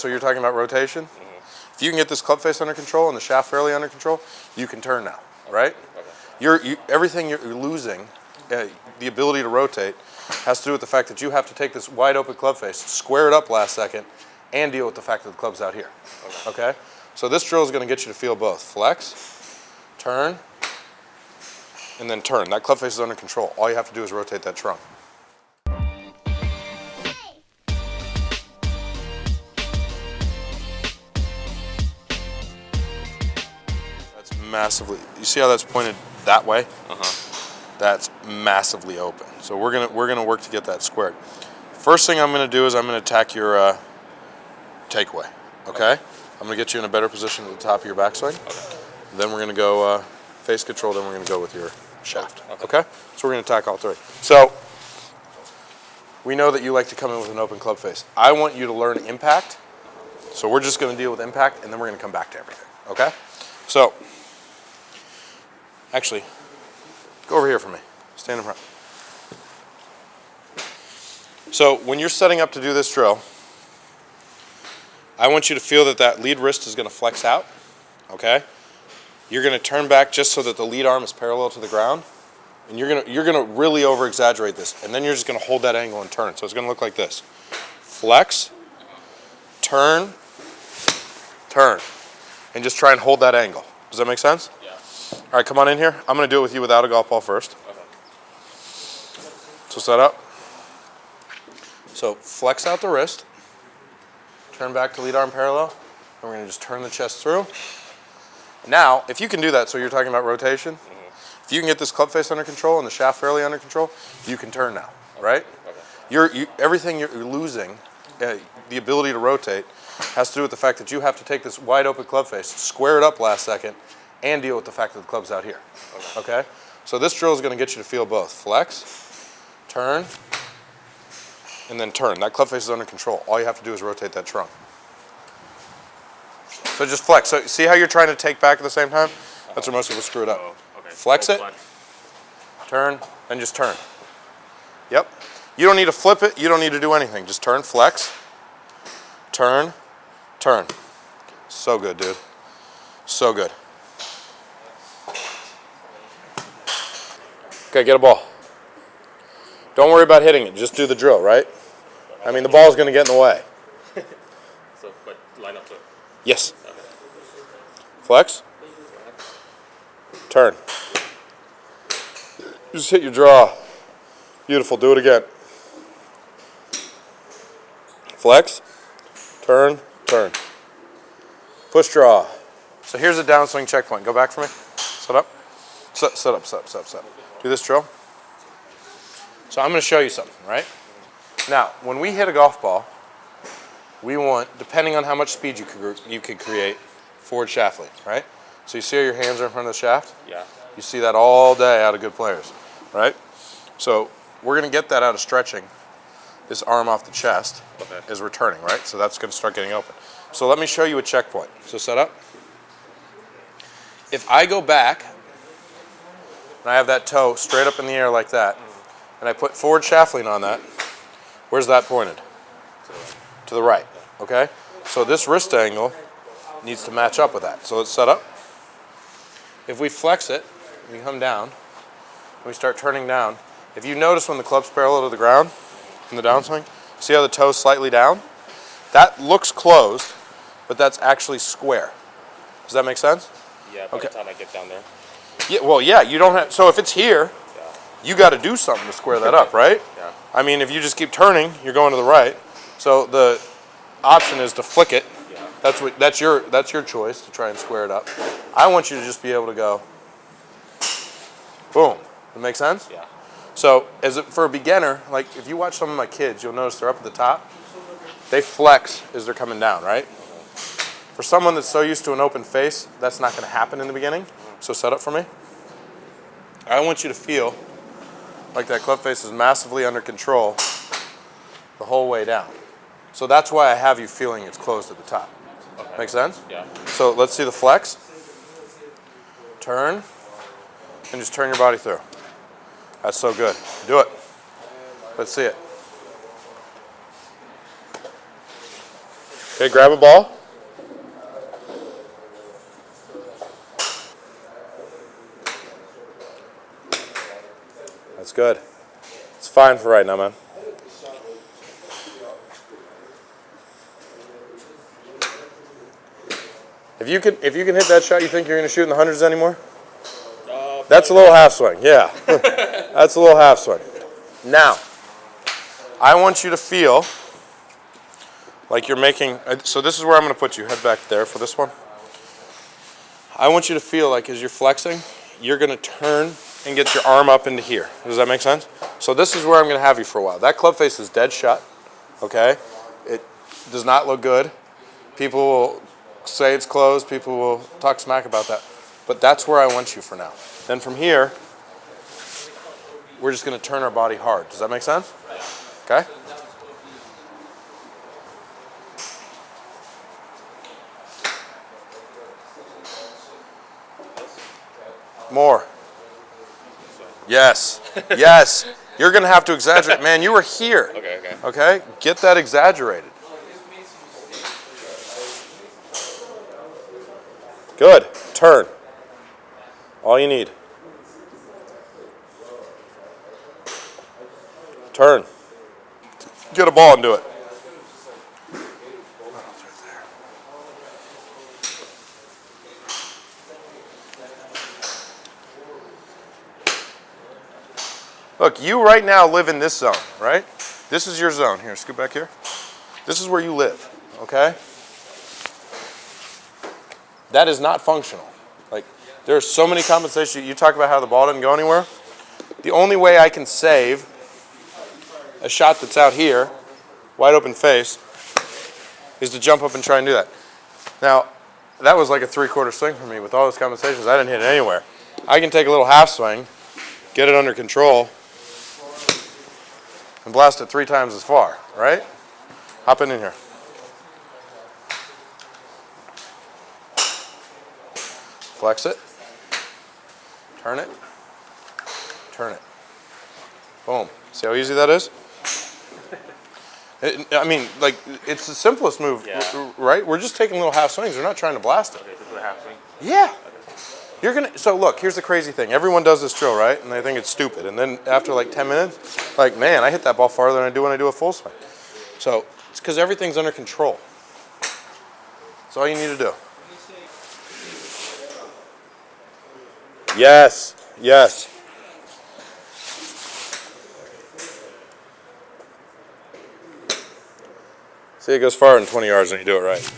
so you're talking about rotation? If you can get this club face under control and the shaft fairly under control, you can turn now, right? Okay. Everything you're losing, the ability to rotate, has to do with the fact that you have to take this wide open club face, square it up last second, and deal with the fact that the club's out here. Okay? So this drill is going to get you to feel both. Flex, turn, and then turn. That club face is under control. All you have to do is rotate that trunk. That's massively, you see how that's pointed that way? That's massively open. So we're gonna work to get that squared. First thing I'm gonna do is I'm gonna attack your takeaway. Okay? I'm gonna get you in a better position at the top of your backswing. Then we're gonna go face control. Then we're gonna go with your shaft. Okay? So we're gonna attack all three. So we know that you like to come in with an open club face. I want you to learn impact. So we're just gonna deal with impact, and then we're gonna come back to everything. Okay? So actually, go over here for me. Stand in front. So when you're setting up to do this drill, I want you to feel that that lead wrist is going to flex out, okay? You're going to turn back just so that the lead arm is parallel to the ground, and you're going to really over-exaggerate this, and then you're just going to hold that angle and turn. So it's going to look like this. Flex, turn, turn, and just try and hold that angle. Does that make sense? Yeah. All right, come on in here. I'm going to do it with you without a golf ball first. Okay. So set up. So flex out the wrist, turn back to lead arm parallel, and we're going to just turn the chest through. Now, if you can do that, so you're talking about rotation, if you can get this club face under control and the shaft fairly under control, you can turn now, right? Okay. Everything you're losing, the ability to rotate, has to do with the fact that you have to take this wide open club face, square it up last second, and deal with the fact that the club's out here. Okay? So this drill is going to get you to feel both. Flex, turn, and then turn. That club face is under control. All you have to do is rotate that trunk. So just flex. So see how you're trying to take back at the same time? That's where most people screw it up. Flex it, turn, and just turn. Yep. You don't need to flip it. You don't need to do anything. Just turn, flex, turn, turn. So good, dude. So good. Okay, get a ball. Don't worry about hitting it. Just do the drill, right? I mean, the ball's going to get in the way. So, but line up to it. Yes. Okay. Flex. Turn. Just hit your draw. Beautiful. Do it again. Flex. Turn. Turn. Push draw. So here's a downswing checkpoint. Go back for me. Set up. Set up, set up, set up, set up. Do this drill. So I'm going to show you something, right? Now, when we hit a golf ball, we want, depending on how much speed you could create, forward shaft lead, right? So you see how your hands are in front of the shaft? Yeah. You see that all day out of good players, right? So we're going to get that out of stretching this arm off the chest as we're turning, right? So that's going to start getting open. So let me show you a checkpoint. So set up. If I go back, and I have that toe straight up in the air like that, and I put forward shaft lean on that, where's that pointed? To the right, okay? So this wrist angle needs to match up with that. So let's set up. If we flex it, we come down, and we start turning down. If you notice when the club's parallel to the ground in the downswing, see how the toe's slightly down? That looks closed, but that's actually square. Does that make sense? Yeah, by the time I get down there. Yeah, well, yeah, you don't have, so if it's here, you got to do something to square that up, right? Yeah. I mean, if you just keep turning, you're going to the right. So the option is to flick it. Yeah. That's your choice to try and square it up. I want you to just be able to go, boom. That make sense? Yeah. So for a beginner, like if you watch some of my kids, you'll notice they're up at the top. They flex as they're coming down, right? For someone that's so used to an open face, that's not going to happen in the beginning. So set up for me. I want you to feel like that club face is massively under control the whole way down. So that's why I have you feeling it's closed at the top. Okay. Make sense? Yeah. So let's see the flex. Turn. And just turn your body through. That's so good. Do it. Let's see it. Okay, grab a ball. That's good. It's fine for right now, man. If you can hit that shot, you think you're going to shoot in the hundreds anymore? That's a little half swing. Yeah, that's a little half swing. Now, I want you to feel like you're making. So this is where I'm going to put you. Head back there for this one. I want you to feel like as you're flexing, you're going to turn and get your arm up into here. Does that make sense? So this is where I'm going to have you for a while. That club face is dead shut. Okay, it does not look good. People will say it's closed. People will talk smack about that. But that's where I want you for now. Then from here, we're just going to turn our body hard. Does that make sense? Okay? More. Yes. Yes. You're going to have to exaggerate. Man, you were here. Okay, okay. Okay? Get that exaggerated. Good. Turn. All you need. Turn. Get a ball and do it. Look, you right now live in this zone, right? This is your zone. Here, scoot back here. This is where you live, okay? That is not functional. Like, there are so many compensations. You talk about how the ball didn't go anywhere. The only way I can save a shot that's out here, wide open face, is to jump up and try and do that. Now, that was like a 3/4 swing for me. With all those compensations, I didn't hit it anywhere. I can take a little half swing, get it under control, and blast it 3 times as far, right? Hop in here. Flex it. Turn it. Turn it. Boom. See how easy that is? I mean, like, it's the simplest move, right? We're just taking little half swings. We're not trying to blast it. Okay, so do a half swing. Yeah. You're gonna. So look, here's the crazy thing. Everyone does this drill, right? And they think it's stupid. And then after like 10 minutes, like, man, I hit that ball farther than I do when I do a full swing. So it's because everything's under control. That's all you need to do. Yes. Yes. See, it goes farther than 20 yards when you do it right.